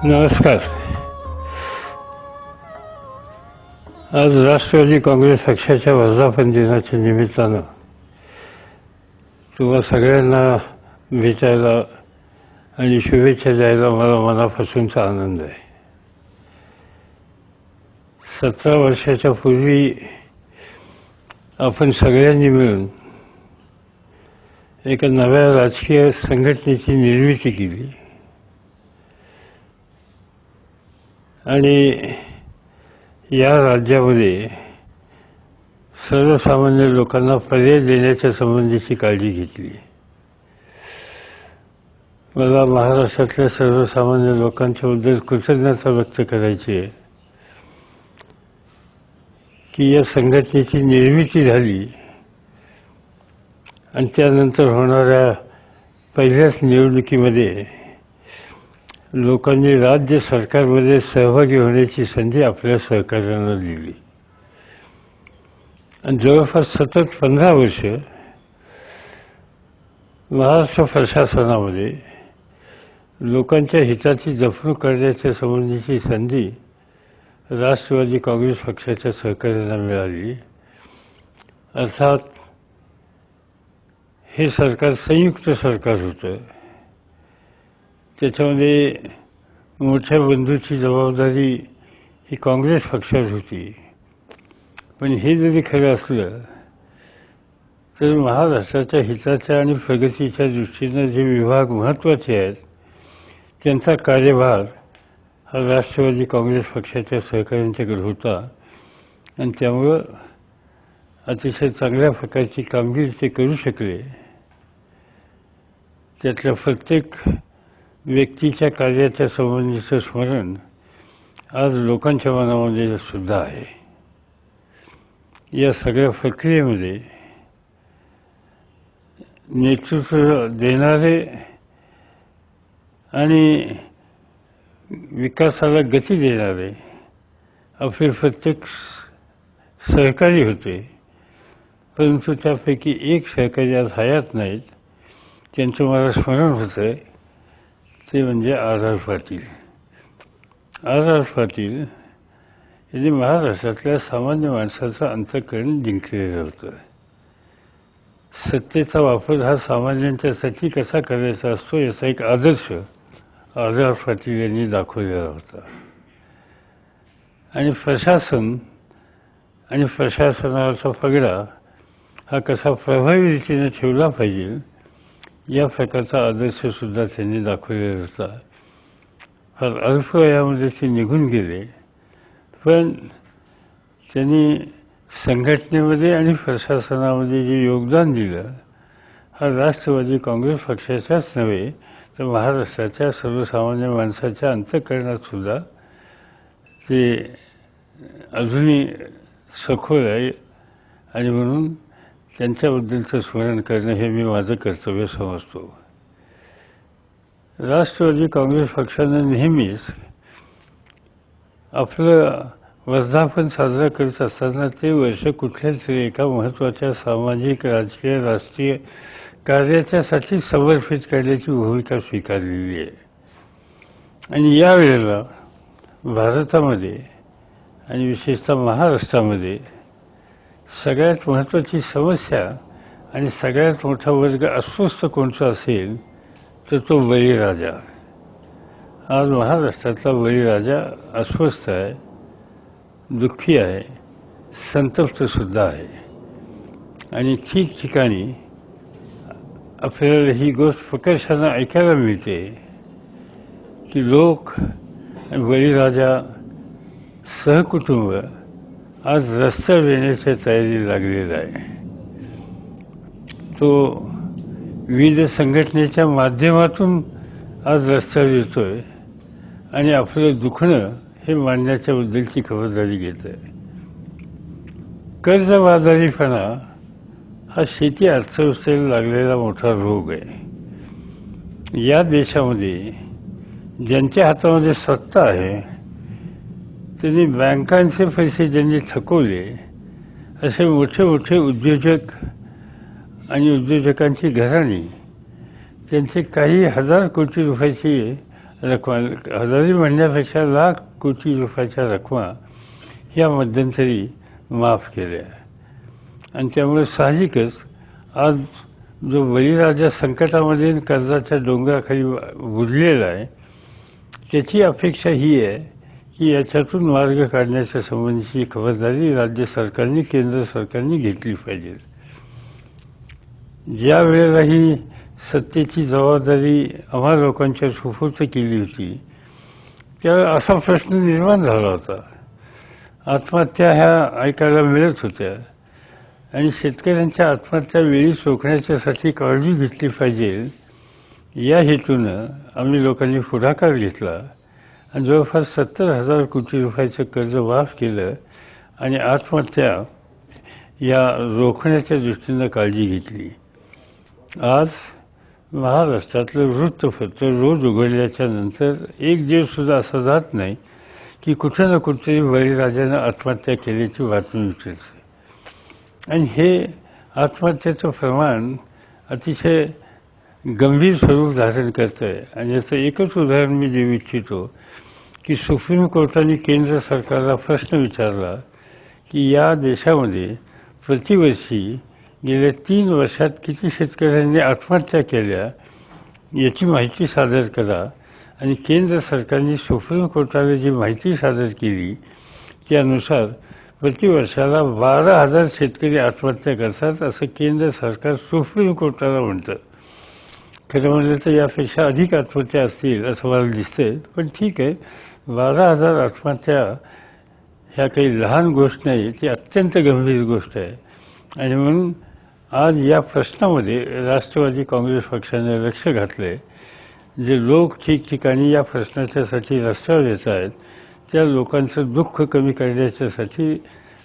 नमस्कार. आज राष्ट्रवादी काँग्रेस पक्षाच्या वर्धापन दिनाच्या निमित्तानं तुम्हा सगळ्यांना भेटायला आणि शुभेच्छा द्यायला मला मनापासूनचा आनंद आहे. 17 वर्षाच्या पूर्वी आपण सगळ्यांनी मिळून एका नव्या राजकीय संघटनेची निर्मिती केली आणि या राज्यामध्ये सर्वसामान्य लोकांना पर्याय देण्याच्या संबंधीची काळजी घेतली. मला महाराष्ट्रातल्या सर्वसामान्य लोकांच्याबद्दल कृतज्ञता व्यक्त करायची आहे की या संघटनेची निर्मिती झाली आणि त्यानंतर होणाऱ्या पहिल्याच निवडणुकीमध्ये लोकांनी राज्य सरकारमध्ये सहभागी होण्याची संधी आपल्या सहकार्यांना दिली आणि जवळपास सतत 15 वर्ष महाराष्ट्र प्रशासनामध्ये लोकांच्या हिताची जपणूक करण्याच्या संबंधीची संधी राष्ट्रवादी काँग्रेस पक्षाच्या सहकार्यांना मिळाली. अर्थात हे सरकार संयुक्त सरकार होतं. त्याच्यामध्ये मोठ्या बंधूची जबाबदारी ही काँग्रेस पक्षावर होती. पण हे जरी खरं असलं तर महाराष्ट्राच्या हिताच्या आणि प्रगतीच्या दृष्टीनं जे विभाग महत्त्वाचे आहेत त्यांचा कार्यभार हा राष्ट्रवादी काँग्रेस पक्षाच्या सहकाऱ्यांच्याकडे होता आणि त्यामुळं अतिशय चांगल्या प्रकारची कामगिरी ते करू शकले. त्यातल्या प्रत्येक व्यक्तीच्या कार्याच्या संबंधीचं स्मरण आज लोकांच्या मनामध्ये सुद्धा आहे. या सगळ्या प्रक्रियेमध्ये नेतृत्व देणारे आणि विकासाला गती देणारे आपले प्रत्येक सहकारी होते. परंतु त्यापैकी एक सहकारी आज हयात नाहीत. त्यांचं मला स्मरण होतं आहे ते म्हणजे आर पाटील. आर पाटील यांनी महाराष्ट्रातल्या सामान्य माणसाचं अंतःकरण जिंकलेलं होतं. सत्तेचा वापर हा सामान्यांच्यासाठी कसा करायचा असतो याचा एक आदर्श आर पाटील यांनी दाखवलेला होता. आणि प्रशासन आणि प्रशासनाचा पगडा हा कसा प्रभावी रीतीने ठेवला पाहिजे या प्रकारचा आदर्शसुद्धा त्यांनी दाखवलेला होता. फार अल्प वयामध्ये ते निघून गेले, पण त्यांनी संघटनेमध्ये आणि प्रशासनामध्ये जे योगदान दिलं हा राष्ट्रवादी काँग्रेस पक्षाच्याच नव्हे तर महाराष्ट्राच्या सर्वसामान्य माणसाच्या अंतःकरणातसुद्धा ते अजूनही सखोल आहे आणि म्हणून त्यांच्याबद्दलचं स्मरण करणं हे मी माझं कर्तव्य समजतो. राष्ट्रवादी काँग्रेस पक्षानं नेहमीच आपलं वर्धापन साजरा करत असताना ते वर्ष कुठल्याच तरी एका महत्त्वाच्या सामाजिक राजकीय राष्ट्रीय कार्याच्यासाठी समर्पित करण्याची भूमिका स्वीकारलेली आहे. आणि यावेळेला भारतामध्ये आणि विशेषतः महाराष्ट्रामध्ये सगळ्यात महत्त्वाची समस्या आणि सगळ्यात मोठा वर्ग अस्वस्थ कोणता असेल तर तो बळीराजा. आज महाराष्ट्रातला बळीराजा अस्वस्थ आहे, दुःखी आहे, संतप्तसुद्धा आहे. आणि ठिकठिकाणी आपल्याला ही गोष्ट प्रकर्षानं ऐकायला मिळते की लोक आणि बळीराजा सहकुटुंब आज रस्त्यावर येण्याच्या तयारीला लागलेला आहे. तो विविध संघटनेच्या माध्यमातून आज रस्त्यावर येतो आहे आणि आपलं दुखणं हे मांडण्याच्याबद्दलची खबरदारी घेत आहे. कर्जबाजारीपणा हा शेती अर्थव्यवस्थेला लागलेला मोठा रोग आहे. या देशामध्ये ज्यांच्या हातामध्ये सत्ता आहे त्यांनी बँकांचे पैसे ज्यांनी थकवले असे मोठे मोठे उद्योजक आणि उद्योजकांची घराणी त्यांचे काही हजार कोटी रुपयाची रकमा, हजारी म्हणण्यापेक्षा लाख कोटी रुपयाच्या रकमा ह्या मध्यंतरी माफ केल्या. आणि त्यामुळे साहजिकच आज जो बळीराजा संकटामध्ये कर्जाच्या डोंगराखाली बुडलेला आहे, त्याची अपेक्षा ही आहे की याच्यातून मार्ग काढण्याच्या संबंधीची खबरदारी राज्य सरकारने, केंद्र सरकारने घेतली पाहिजे. ज्या वेळेला ही सत्तेची जबाबदारी आम्हा लोकांच्या सुपूर्द केली होती, त्यावेळेला असा प्रश्न निर्माण झाला होता. आत्महत्या ह्या ऐकायला मिळत होत्या आणि शेतकऱ्यांच्या आत्महत्या वेळी रोखण्याच्यासाठी काळजी घेतली पाहिजे या हेतूनं आम्ही लोकांनी पुढाकार घेतला आणि जवळपास 70,000 कोटी रुपयाचं कर्ज माफ केलं आणि आत्महत्या या रोखण्याच्या दृष्टीनं काळजी घेतली. आज महाराष्ट्रातलं वृत्तपत्र रोज उघडल्याच्या नंतर एक दिवससुद्धा असा जात नाही की कुठे ना कुठेतरी बळीराजानं आत्महत्या केल्याची बातमी उठते. आणि हे आत्महत्येचं प्रमाण अतिशय गंभीर स्वरूप धारण करतं आहे. आणि याचं एकच उदाहरण मी देऊ इच्छितो की सुप्रीम कोर्टाने केंद्र सरकारला प्रश्न विचारला की या देशामध्ये प्रतिवर्षी गेल्या 3 वर्षात किती शेतकऱ्यांनी आत्महत्या केल्या याची माहिती सादर करा. आणि केंद्र सरकारने सुप्रीम कोर्टाला जी माहिती सादर केली त्यानुसार प्रतिवर्षाला 12,000 शेतकरी आत्महत्या करतात असं केंद्र सरकार सुप्रीम कोर्टाला म्हणतं. खरं म्हणलं तर यापेक्षा अधिक आत्महत्या असतील असं मला दिसतंय, पण ठीक आहे, 12,000 आत्महत्या ह्या काही लहान गोष्ट नाही, ती अत्यंत गंभीर गोष्ट आहे. आणि म्हणून आज या प्रश्नामध्ये राष्ट्रवादी काँग्रेस पक्षाने लक्ष घातलं आहे. जे लोक ठिकठिकाणी या प्रश्नाच्यासाठी रस्त्यावर येत आहेत त्या लोकांचं दुःख कमी करण्याच्यासाठी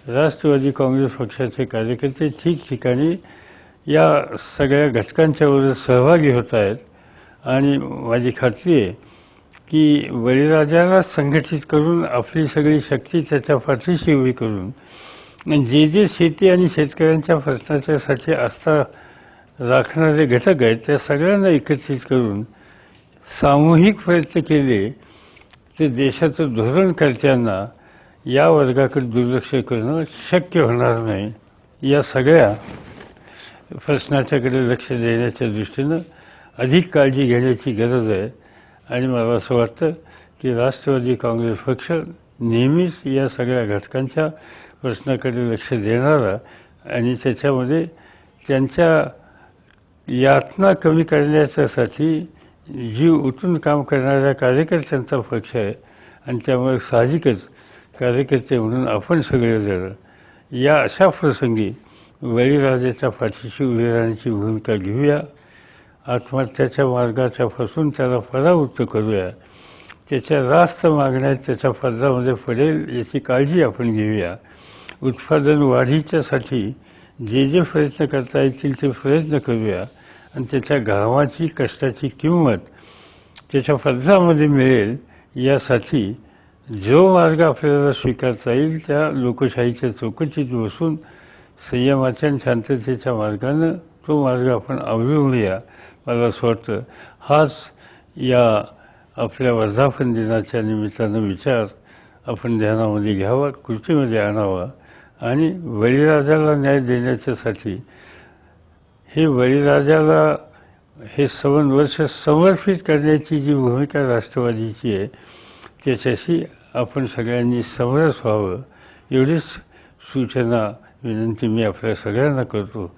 राष्ट्रवादी काँग्रेस पक्षाचे कार्यकर्ते ठिकठिकाणी या सगळ्या घटकांच्यावर सहभागी होत आहेत. आणि माझी खात्री आहे की बळीराजाला संघटित करून आपली सगळी शक्ती त्याच्या पाठीशी उभी करून जे जे शेती आणि शेतकऱ्यांच्या प्रश्नाच्यासाठी आस्था राखणारे घटक आहेत त्या सगळ्यांना एकत्रित करून सामूहिक प्रयत्न केले तर देशाचं धोरण करताना या वर्गाकडे दुर्लक्ष करणं शक्य होणार नाही. या सगळ्या प्रश्नाच्याकडे लक्ष देण्याच्या दृष्टीनं अधिक काळजी घेण्याची गरज आहे. आणि मला असं वाटतं की राष्ट्रवादी काँग्रेस पक्ष नेहमीच या सगळ्या घटकांच्या प्रश्नाकडे लक्ष देणारा आणि त्याच्यामध्ये त्यांच्या यातना कमी करण्याच्यासाठी जीव उठून काम करणाऱ्या कार्यकर्त्यांचा पक्ष आहे. आणि त्यामुळे साहजिकच कार्यकर्ते म्हणून आपण सगळेजण या अशा प्रसंगी बळीराजाच्या पाठीशी उभे राहण्याची भूमिका घेऊया. आत्महत्याच्या मार्गाच्यापासून त्याला परावृत्त करूया. त्याच्या रास्त मागण्या त्याच्या पदरामध्ये पडेल याची काळजी आपण घेऊया. उत्पादन वाढीच्यासाठी जे जे प्रयत्न करता येतील ते प्रयत्न करूया. आणि त्याच्या घामाची कष्टाची किंमत त्याच्या पदरामध्ये मिळेल यासाठी जो मार्ग आपल्याला स्वीकारता येईल त्या लोकशाहीच्या चौकटीत बसून संयमाच्या आणि शांततेच्या मार्गानं तो मार्ग आपण अवलंबूया. मला असं वाटतं हाच या आपल्या वर्धापन दिनाच्या निमित्तानं विचार आपण ध्यानामध्ये घ्यावा, कृतीमध्ये आणावा. आणि बळीराजाला न्याय देण्याच्यासाठी हे बळीराजाला हे 7 वर्ष समर्पित करण्याची जी भूमिका राष्ट्रवादीची आहे त्याच्याशी आपण सगळ्यांनी समरस व्हावं एवढीच सूचना विनंती मी आपल्या सगळ्यांना करतो.